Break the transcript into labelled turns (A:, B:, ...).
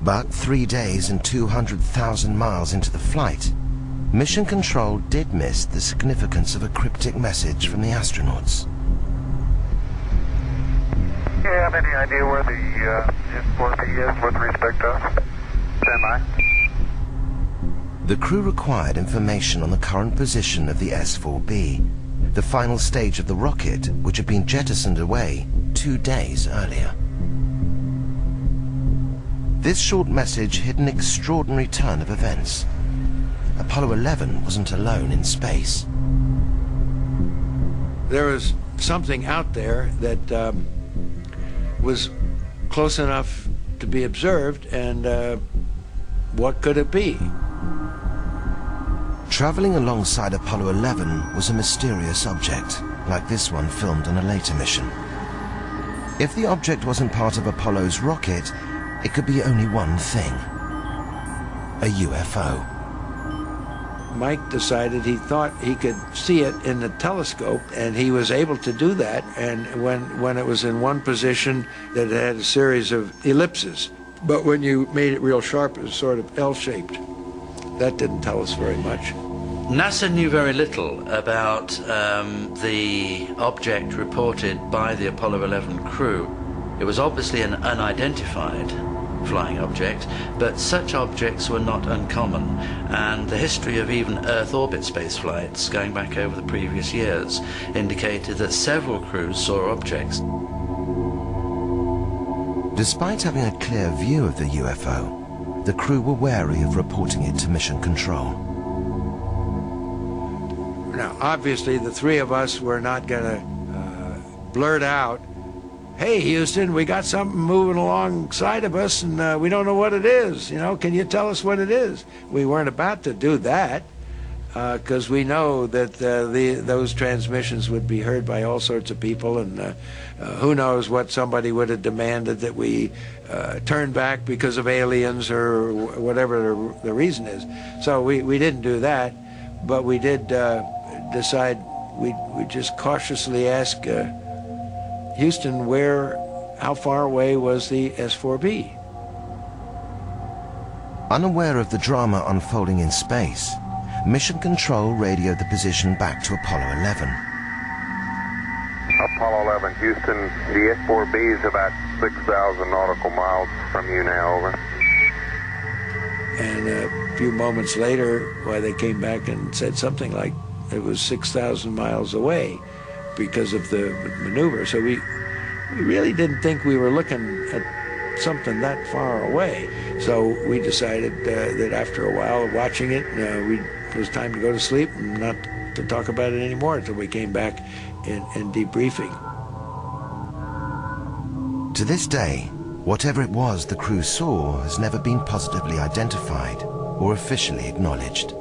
A: But 3 days and 200,000 miles into the flight, Mission Control did miss the significance of a cryptic message from the astronauts.
B: Do you have any idea where the S4B is with respect to us? Stand by.
A: The crew required information on the current position of the S4B, the final stage of the rocket which had been jettisoned away 2 days earlier. This short message hid an extraordinary turn of events. Apollo 11 wasn't alone in space.
C: There was something out there that was close enough to be observed, and what could it be?
A: Traveling alongside Apollo 11 was a mysterious object, like this one filmed on a later mission. If the object wasn't part of Apollo's rocket, it could be only one thing: a UFO.
C: Mike decided he thought he could see it in the telescope, and he was able to do that. And when it was in one position, that it had a series of ellipses. But when you made it real sharp, it was sort of L-shaped. That didn't tell us very much.
D: NASA knew very little about the object reported by the Apollo 11 crew. It was obviously an unidentified flying object, but such objects were not uncommon, and the history of even Earth orbit space flights going back over the previous years indicated that several crews saw objects.
A: Despite having a clear view of the UFO, the crew were wary of reporting it to Mission Control.
C: Now, obviously, the three of us were not going to blurt out, "Hey, Houston, we got something moving alongside of us, and we don't know what it is. You know, can you tell us what it is?" We weren't about to do that, because we know that those transmissions would be heard by all sorts of people, and who knows what somebody would have demanded that we turn back because of aliens or whatever the reason is. So we didn't do that, but we did decide we just cautiously ask Houston, how far away was the S4B?
A: Unaware of the drama unfolding in space, Mission Control radioed the position back to Apollo 11.
B: Apollo 11, Houston, the S4B is about 6,000 nautical miles from you now, over.
C: And a few moments later, they came back and said something like it was 6,000 miles away because of the maneuver. So we really didn't think we were looking at something that far away. So we decided that after a while of watching it, it was time to go to sleep and not to talk about it anymore until we came back in debriefing.
A: To this day, whatever it was the crew saw has never been positively identified or officially acknowledged.